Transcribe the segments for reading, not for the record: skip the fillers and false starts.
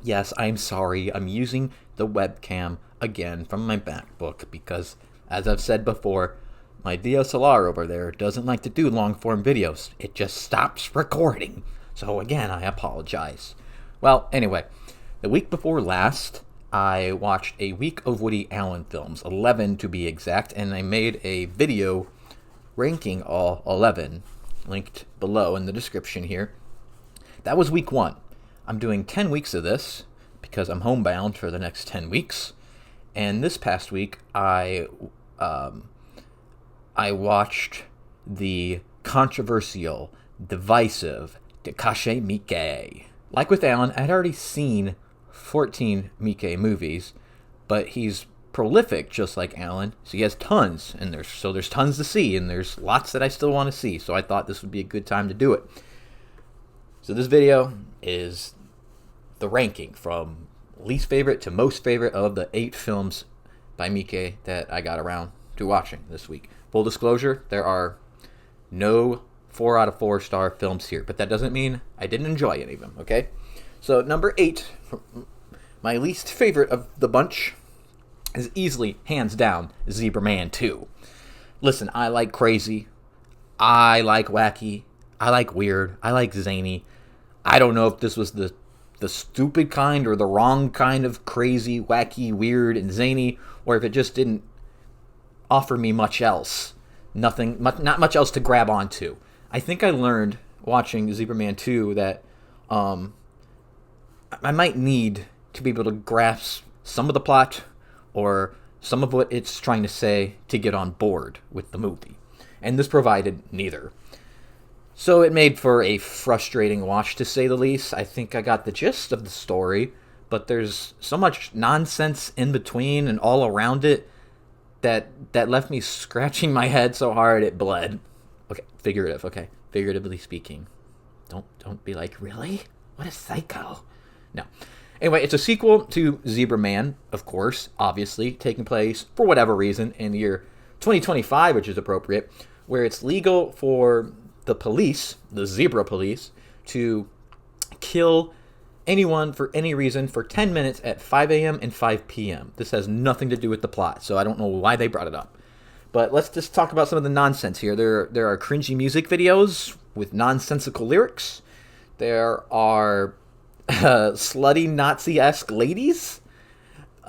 Yes, I'm sorry. I'm using the webcam again from my MacBook because, as I've said before, my DSLR over there doesn't like to do long form videos. It just stops recording. So, again, I apologize. Well, anyway, the week before last, I watched a week of Woody Allen films, 11 to be exact, and I made a video ranking all 11, linked below in the description here. That was week one. I'm doing 10 weeks of this because I'm homebound for the next 10 weeks. And this past week, I watched the controversial, divisive Takashi Miike. Like with Allen, I'd already seen 14 Miike movies, but he's prolific just like Allen, so he has tons, and there's tons to see, and there's lots that I still want to see, so I thought this would be a good time to do it. So this video is the ranking from least favorite to most favorite of the 8 films by Miike that I got around to watching this week. Full disclosure, there are no 4 out of 4 star films here, but that doesn't mean I didn't enjoy any of them, okay? So number 8, my least favorite of the bunch, is easily, hands down, Zebra Man 2. Listen, I like crazy, I like wacky, I like weird, I like zany. I don't know if this was the stupid kind or the wrong kind of crazy, wacky, weird, and zany, or if it just didn't offer me much else. Not much else to grab onto. I think I learned watching Zebra Man 2 that I might need to be able to grasp some of the plot or some of what it's trying to say to get on board with the movie. And this provided neither. So it made for a frustrating watch, to say the least. I think I got the gist of the story, but there's so much nonsense in between and all around it that left me scratching my head so hard it bled. Okay, figuratively speaking. Don't be like, really? What a psycho. No. Anyway, it's a sequel to Zebra Man, of course, obviously, taking place, for whatever reason, in the year 2025, which is appropriate, where it's legal for the police, the zebra police, to kill anyone for any reason for 10 minutes at 5 a.m. and 5 p.m. This has nothing to do with the plot, so I don't know why they brought it up. But let's just talk about some of the nonsense here. There are cringy music videos with nonsensical lyrics. There are slutty Nazi-esque ladies.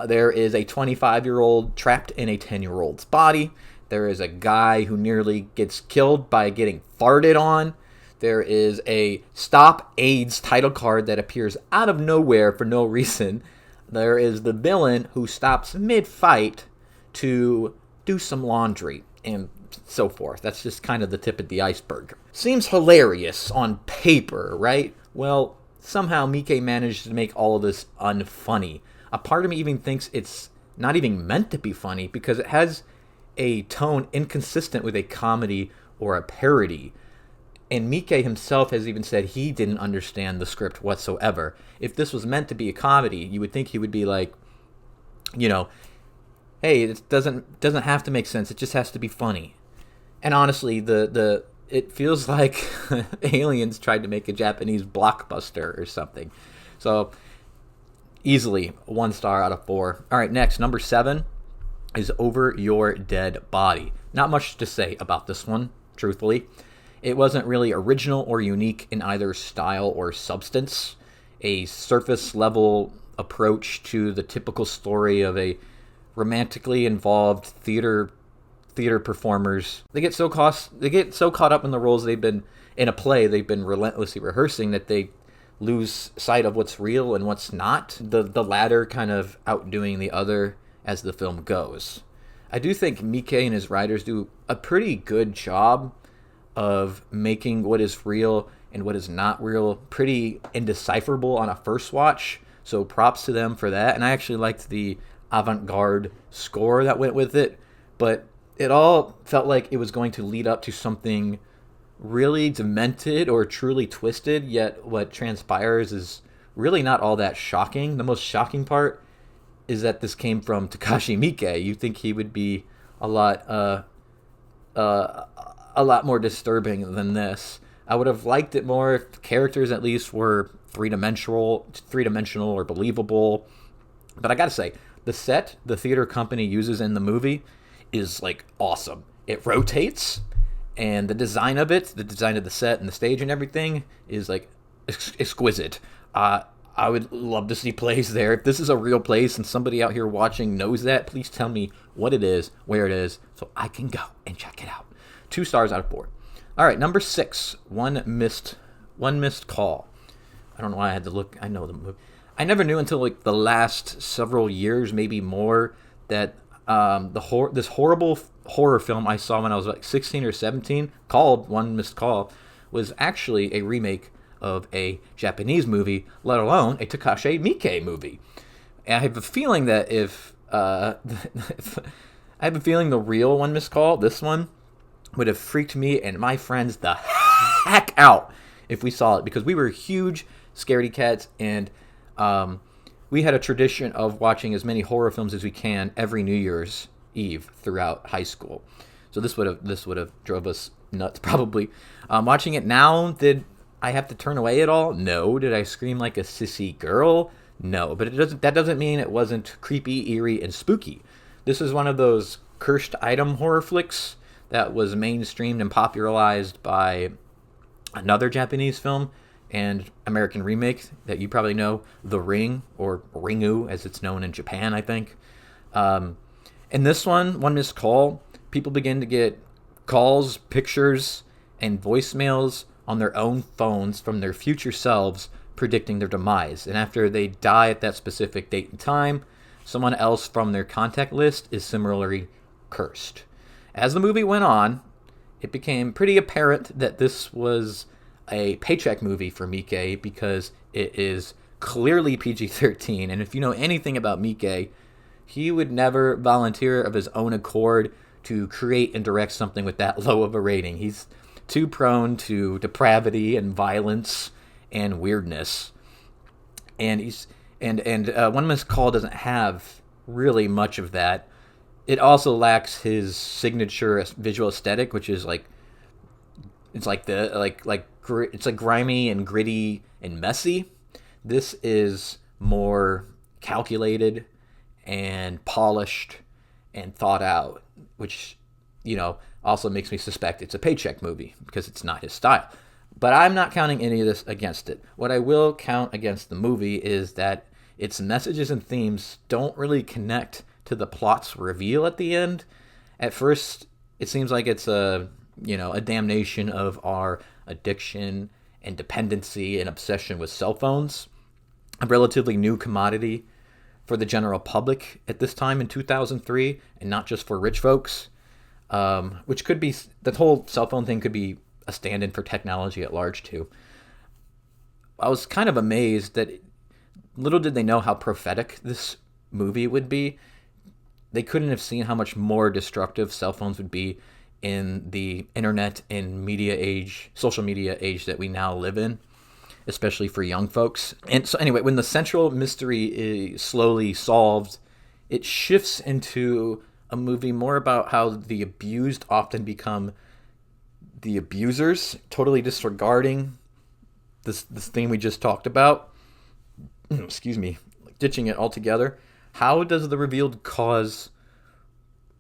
There is a 25-year-old trapped in a 10-year-old's body. There is a guy who nearly gets killed by getting farted on. There is a Stop AIDS title card that appears out of nowhere for no reason. There is the villain who stops mid-fight to do some laundry and so forth. That's just kind of the tip of the iceberg. Seems hilarious on paper, right? Well, somehow Miike managed to make all of this unfunny. A part of me even thinks it's not even meant to be funny because it has a tone inconsistent with a comedy or a parody. And Miike himself has even said he didn't understand the script whatsoever. If this was meant to be a comedy, you would think he would be like, hey, it doesn't have to make sense. It just has to be funny. And honestly, it feels like aliens tried to make a Japanese blockbuster or something. So easily 1 star out of 4. All right, next, number 7 is Over Your Dead Body. Not much to say about this one, truthfully. It wasn't really original or unique in either style or substance. A surface level approach to the typical story of a romantically involved theater performers. They get so caught up in the roles they've been in a play they've been relentlessly rehearsing that they lose sight of what's real and what's not. The latter kind of outdoing the other as the film goes. I do think Miike and his writers do a pretty good job of making what is real and what is not real pretty indecipherable on a first watch. So props to them for that. And I actually liked the avant-garde score that went with it. But it all felt like it was going to lead up to something really demented or truly twisted, yet what transpires is really not all that shocking. The most shocking part is that this came from Takashi Miike. You think he would be a lot more disturbing than this. I would have liked it more if characters at least were three-dimensional or believable. But I gotta say, the set the theater company uses in the movie is like awesome. It rotates, and the design of the set and the stage and everything is like exquisite. I would love to see plays there. If this is a real place and somebody out here watching knows that, please tell me what it is, where it is, so I can go and check it out. 2 stars out of 4. All right, number 6, One Missed Call. I don't know why I had to look. I know the movie. I never knew until like the last several years, maybe more, that this horrible horror film I saw when I was like 16 or 17, called One Missed Call, was actually a remake of a Japanese movie, let alone a Takashi Miike movie. And I have a feeling that if I have a feeling the real One Missed Call, this one, would have freaked me and my friends the heck out if we saw it, because we were huge scaredy cats, and we had a tradition of watching as many horror films as we can every New Year's Eve throughout high school. So this would have drove us nuts probably. Watching it now, did I have to turn away at all? No. Did I scream like a sissy girl? No. But that doesn't mean it wasn't creepy, eerie, and spooky. This is one of those cursed item horror flicks that was mainstreamed and popularized by another Japanese film and American remake that you probably know, The Ring, or Ringu as it's known in Japan, I think. In this one missed call, people begin to get calls, pictures, and voicemails on their own phones from their future selves predicting their demise. And after they die at that specific date and time, someone else from their contact list is similarly cursed. As the movie went on, it became pretty apparent that this was a paycheck movie for Miike, because it is clearly PG-13. And if you know anything about Miike, he would never volunteer of his own accord to create and direct something with that low of a rating. He's too prone to depravity and violence and weirdness. And One Missed Call doesn't have really much of that. It also lacks his signature visual aesthetic, which is like, it's like it's like grimy and gritty and messy. This is more calculated and polished and thought out, which, also makes me suspect it's a paycheck movie because it's not his style. But I'm not counting any of this against it. What I will count against the movie is that its messages and themes don't really connect to the plot's reveal at the end. At first, it seems like it's a damnation of our addiction and dependency and obsession with cell phones, a relatively new commodity for the general public at this time in 2003, and not just for rich folks, which could be, the whole cell phone thing could be a stand-in for technology at large too. I was kind of amazed that little did they know how prophetic this movie would be. They couldn't have seen how much more destructive cell phones would be in the internet and media age, social media age that we now live in, especially for young folks. And so anyway, when the central mystery is slowly solved, it shifts into a movie more about how the abused often become the abusers, totally disregarding this thing we just talked about. Excuse me, ditching it altogether. How does the revealed cause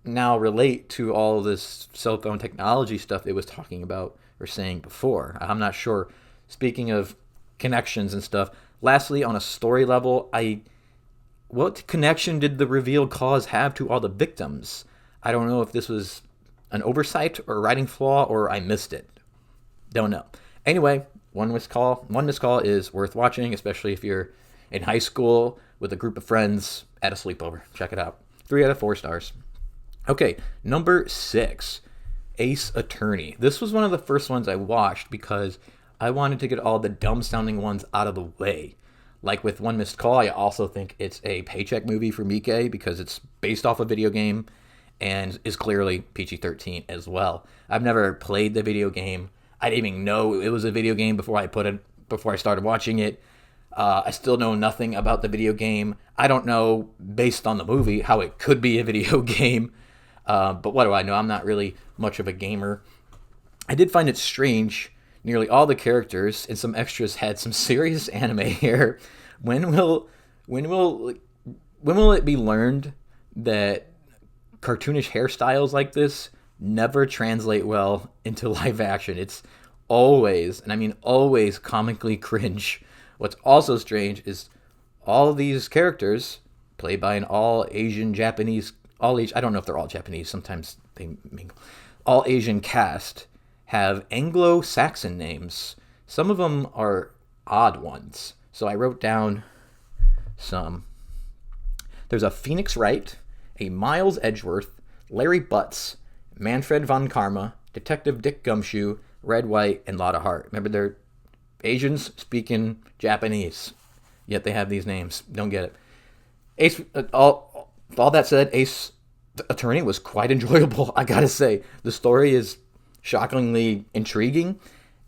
now relate to all this cell phone technology stuff it was talking about or saying before? I'm not sure. Speaking of connections and stuff, lastly, on a story level, what connection did the revealed cause have to all the victims? I don't know if this was an oversight or a writing flaw, or I missed it. Don't know. Anyway, One Missed Call is worth watching, especially if you're in high school with a group of friends at a sleepover. Check it out. 3 out of 4 stars. Okay, number 6, Ace Attorney. This was one of the first ones I watched because I wanted to get all the dumb-sounding ones out of the way. Like with One Missed Call, I also think it's a paycheck movie for Miike because it's based off a video game and is clearly PG-13 as well. I've never played the video game. I didn't even know it was a video game before I started watching it. I still know nothing about the video game. I don't know, based on the movie, how it could be a video game. But what do I know? I'm not really much of a gamer. I did find it strange Nearly all the characters and some extras had some serious anime hair. When will when will when will it be learned that cartoonish hairstyles like this never translate well into live action? It's always, and I mean always, comically cringe. What's also strange is all these characters, played by an all Asian Japanese, all Asian, I don't know if they're all Japanese, sometimes they mingle, all Asian cast, have Anglo-Saxon names. Some of them are odd ones. So I wrote down some. There's a Phoenix Wright, a Miles Edgeworth, Larry Butts, Manfred von Karma, Detective Dick Gumshoe, Red White, and Lotta Hart. Remember, they're Asians speaking Japanese, yet they have these names. Don't get it. Ace. All that said, Ace Attorney was quite enjoyable. I gotta say, the story is shockingly intriguing,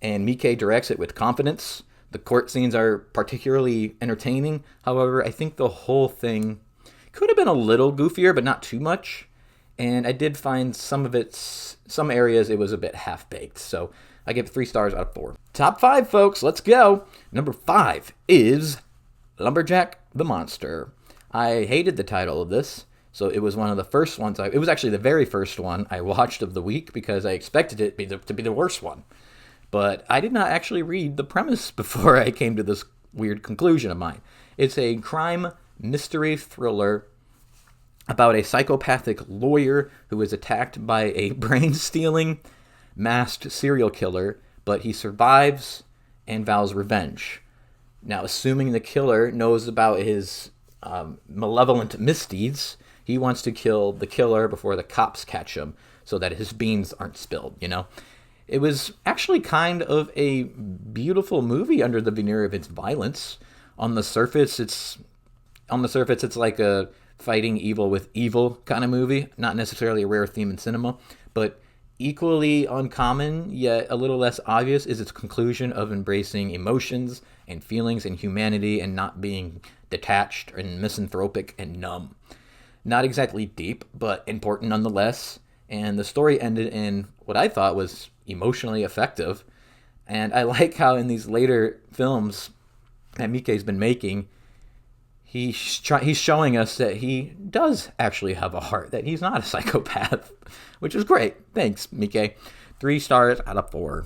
and Miike directs it with confidence. The court scenes are particularly entertaining. However, I think the whole thing could have been a little goofier, but not too much. And I did find some areas it was a bit half-baked. So I give 3 stars out of 4. Top 5, folks. Let's go. Number 5 is Lumberjack the Monster. I hated the title of this. So it was one of the first ones. It was actually the very first one I watched of the week because I expected it to be the worst one. But I did not actually read the premise before I came to this weird conclusion of mine. It's a crime mystery thriller about a psychopathic lawyer who is attacked by a brain-stealing, masked serial killer, but he survives and vows revenge. Now, assuming the killer knows about his malevolent misdeeds, he wants to kill the killer before the cops catch him so that his beans aren't spilled, you know? It was actually kind of a beautiful movie under the veneer of its violence. On the surface, it's like a fighting evil with evil kind of movie. Not necessarily a rare theme in cinema, but equally uncommon, yet a little less obvious, is its conclusion of embracing emotions and feelings and humanity and not being detached and misanthropic and numb. Not exactly deep, but important nonetheless. And the story ended in what I thought was emotionally effective. And I like how in these later films that Miike's been making, he's showing us that he does actually have a heart, that he's not a psychopath, which is great. Thanks, Miike. 3 stars out of 4.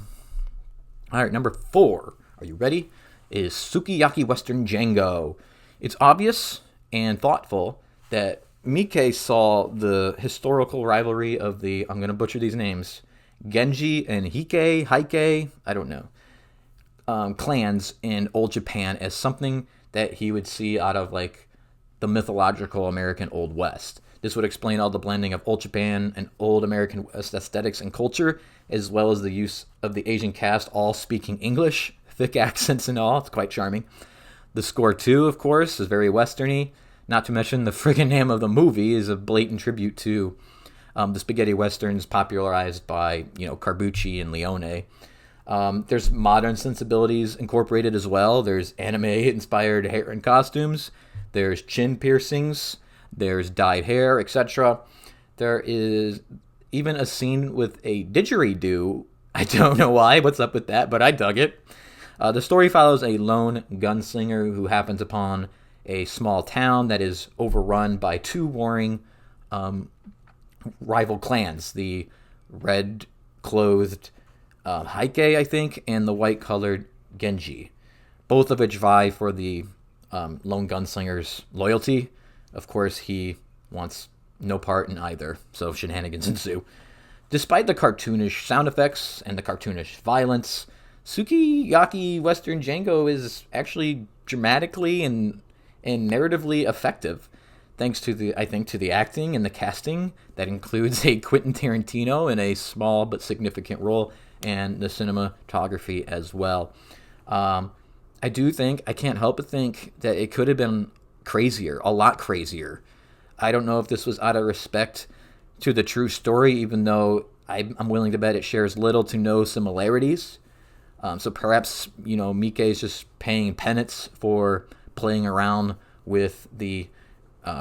All right, number 4. Are you ready? Is Sukiyaki Western Django. It's obvious and thoughtful that Miike saw the historical rivalry of the, I'm going to butcher these names, Genji and Heike, I don't know, clans in old Japan as something that he would see out of like the mythological American Old West. This would explain all the blending of old Japan and old American West aesthetics and culture, as well as the use of the Asian cast all speaking English, thick accents and all. It's quite charming. The score too, of course, is very westerny. Not to mention the friggin' name of the movie is a blatant tribute to the spaghetti westerns popularized by, Carbucci and Leone. There's modern sensibilities incorporated as well. There's anime-inspired hair and costumes. There's chin piercings. There's dyed hair, etc. There is even a scene with a didgeridoo. I don't know why. What's up with that? But I dug it. The story follows a lone gunslinger who happens upon a small town that is overrun by 2 warring rival clans, the red-clothed Heike, I think, and the white-colored Genji, both of which vie for the lone gunslinger's loyalty. Of course, he wants no part in either, so shenanigans ensue. Despite the cartoonish sound effects and the cartoonish violence, Sukiyaki Western Django is actually dramatically and narratively effective, thanks to the acting and the casting that includes a Quentin Tarantino in a small but significant role, and the cinematography as well. I can't help but think that it could have been crazier, a lot crazier. I don't know if this was out of respect to the true story, even though I'm willing to bet it shares little to no similarities. So perhaps, Miike is just paying penance for playing around with the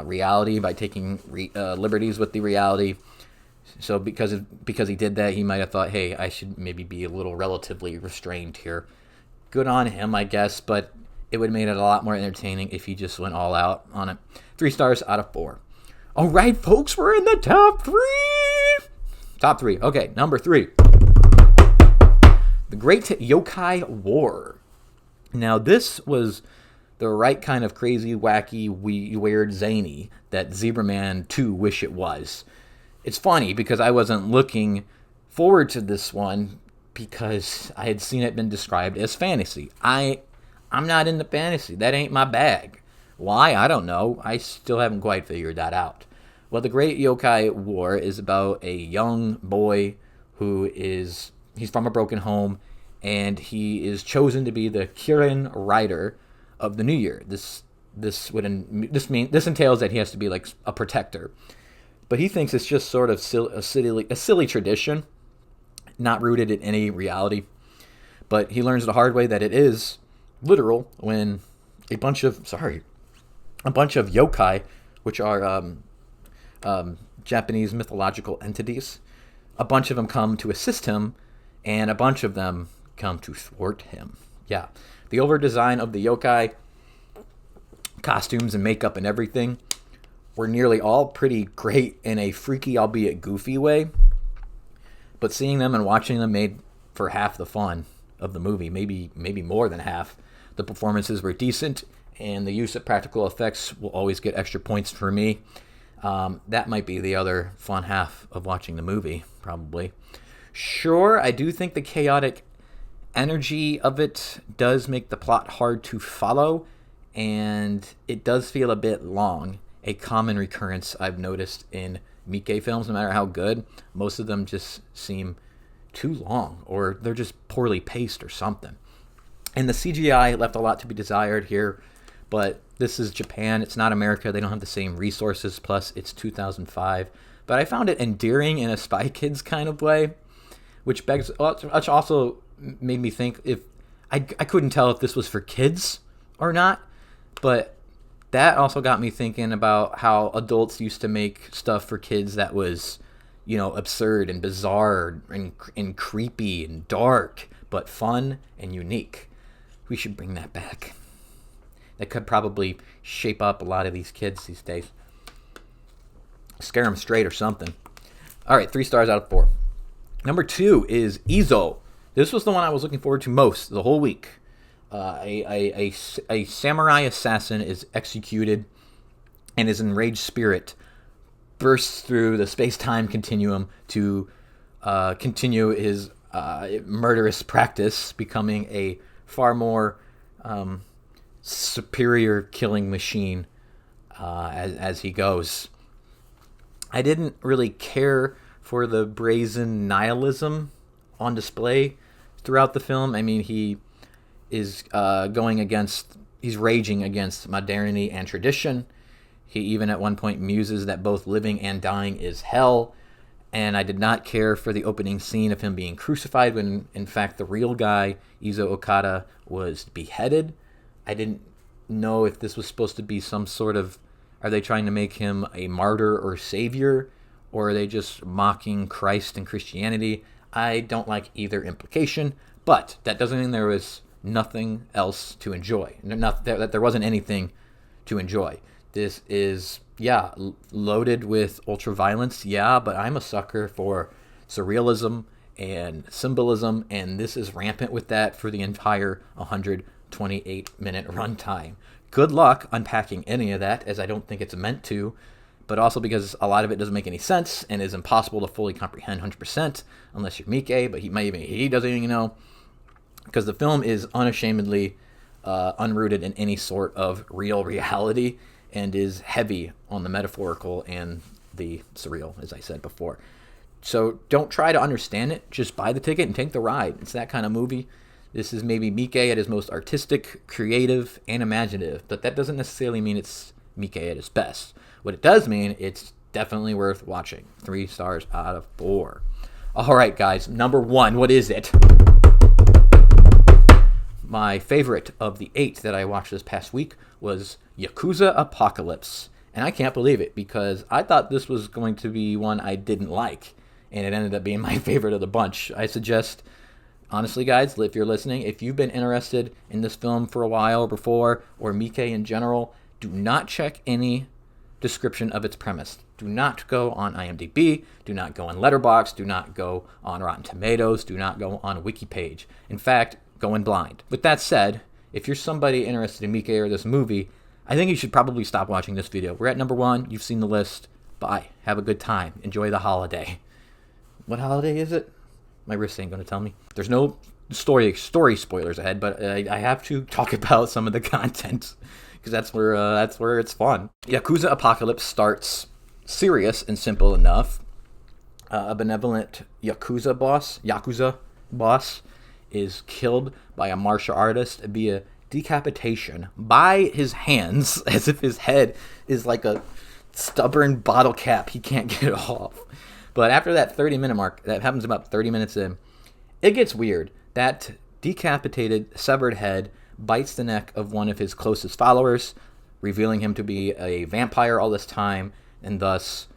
reality by taking liberties with the reality So because he did that, he might have thought, hey, I should maybe be a little relatively restrained here. Good on him, I guess, but it would have made it a lot more entertaining if he just went all out on it. 3 stars out of 4. All right, folks, we're in the top 3. Top 3. Okay, number 3. The Great Yokai War. Now, this was the right kind of crazy, wacky, weird, zany that Zebra Man 2 wish it was. It's funny because I wasn't looking forward to this one because I had seen it been described as fantasy. I'm not into fantasy. That ain't my bag. Why? I don't know. I still haven't quite figured that out. Well, The Great Yokai War is about a young boy he's from a broken home, and he is chosen to be the Kirin Rider of the New Year. This entails that he has to be like a protector, but he thinks it's just sort of a silly tradition, not rooted in any reality. But he learns the hard way that it is literal when a bunch of yokai, which are Japanese mythological entities, a bunch of them come to assist him, and a bunch of them come to thwart him. Yeah, the over design of the yokai, costumes and makeup and everything, were nearly all pretty great in a freaky, albeit goofy way. But seeing them and watching them made for half the fun of the movie, maybe more than half. The performances were decent, and the use of practical effects will always get extra points for me. That might be the other fun half of watching the movie, probably. Sure, I do think the chaotic energy of it does make the plot hard to follow, and it does feel a bit long. A common recurrence I've noticed in Miike films, no matter how good, most of them just seem too long, or they're just poorly paced or something. And the CGI left a lot to be desired here, but this is Japan, it's not America, they don't have the same resources, plus it's 2005. But I found it endearing in a Spy Kids kind of way, which also made me think if I couldn't tell if this was for kids or not, but that also got me thinking about how adults used to make stuff for kids that was, absurd and bizarre and creepy and dark, but fun and unique. We should bring that back. That could probably shape up a lot of these kids these days. Scare them straight or something. All right, 3 stars out of 4. Number 2 is Izo. This was the one I was looking forward to most the whole week. A samurai assassin is executed, and his enraged spirit bursts through the space-time continuum to continue his murderous practice, becoming a far more superior killing machine as he goes. I didn't really care for the brazen nihilism on display throughout the film. I mean, he is he's raging against modernity and tradition. He even at one point muses that both living and dying is hell. And I did not care for the opening scene of him being crucified when, in fact, the real guy, Izo Okada, was beheaded. I didn't know if this was supposed to be some sort of, are they trying to make him a martyr or savior, or are they just mocking Christ and Christianity? I don't like either implication, but that doesn't mean there was nothing else to enjoy. That there wasn't anything to enjoy. This is, loaded with ultra-violence, but I'm a sucker for surrealism and symbolism, and this is rampant with that for the entire 128-minute runtime. Good luck unpacking any of that, as I don't think it's meant to, but also because a lot of it doesn't make any sense and is impossible to fully comprehend 100% unless you're Miike, but he doesn't even know, because the film is unashamedly unrooted in any sort of real reality and is heavy on the metaphorical and the surreal, as I said before. So don't try to understand it. Just buy the ticket and take the ride. It's that kind of movie. This is maybe Miike at his most artistic, creative, and imaginative, but that doesn't necessarily mean it's Miike at his best. What it does mean, it's definitely worth watching. 3 stars out of 4. All right, guys. Number 1, what is it? My favorite of the 8 that I watched this past week was Yakuza Apocalypse. And I can't believe it because I thought this was going to be one I didn't like, and it ended up being my favorite of the bunch. I suggest, honestly, guys, if you're listening, if you've been interested in this film for a while before, or Miike in general, do not check any description of its premise. Do not go on IMDb, do not go on Letterboxd, do not go on Rotten Tomatoes, do not go on a wiki page. In fact, go in blind. With that said, if you're somebody interested in Miike or this movie, I think you should probably stop watching this video. We're at number 1. You've seen the list. Bye. Have a good time. Enjoy the holiday. What holiday is it? My wrist ain't going to tell me. There's no story spoilers ahead, but I have to talk about some of the content because that's where it's fun. Yakuza Apocalypse starts serious and simple enough. A benevolent Yakuza boss is killed by a martial artist via decapitation by his hands, as if his head is like a stubborn bottle cap he can't get off. But after that 30-minute mark, that happens about 30 minutes in, it gets weird. That decapitated, severed head bites the neck of one of his closest followers, revealing him to be a vampire all this time, and thus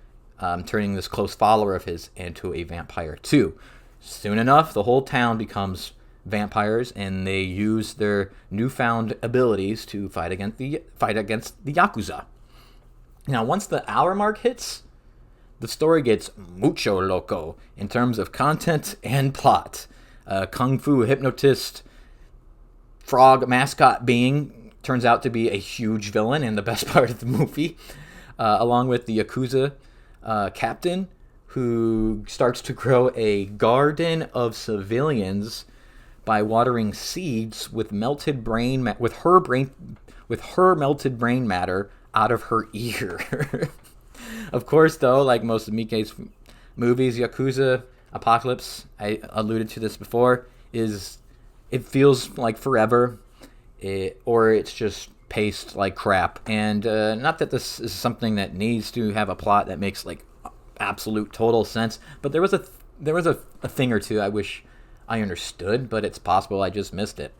turning this close follower of his into a vampire too. Soon enough, the whole town becomes vampires, and they use their newfound abilities to fight against the Yakuza. Now, once the hour mark hits, the story gets mucho loco in terms of content and plot. Kung Fu hypnotist frog mascot being turns out to be a huge villain and the best part of the movie, along with the Yakuza captain, who starts to grow a garden of civilians by watering seeds with melted brain with her melted brain matter out of her ear. Of course, though, like most of Miike's movies, Yakuza Apocalypse, I alluded to this before, it feels like forever, or it's just paced like crap. And not that this is something that needs to have a plot that makes like absolute total sense, but there was a thing or two I wish I understood, but it's possible I just missed it.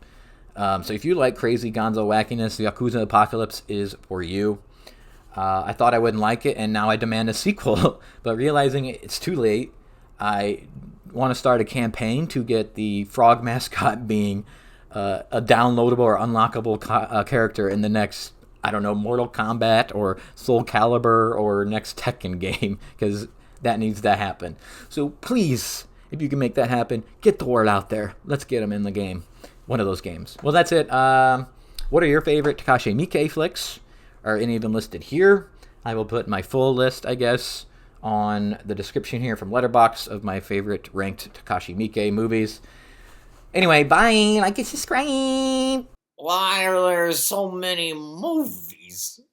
So if you like crazy gonzo wackiness, Yakuza Apocalypse is for you. I thought I wouldn't like it, and now I demand a sequel. But realizing it's too late, I want to start a campaign to get the frog mascot being a downloadable or unlockable character in the next, I don't know, Mortal Kombat or Soul Calibur or next Tekken game, because that needs to happen. So please, if you can make that happen, get the word out there. Let's get them in the game. One of those games. Well, that's it. What are your favorite Takashi Miike flicks? Are any of them listed here? I will put my full list, I guess, on the description here from Letterboxd of my favorite ranked Takashi Miike movies. Anyway, bye. Like and subscribe. Why are there so many movies?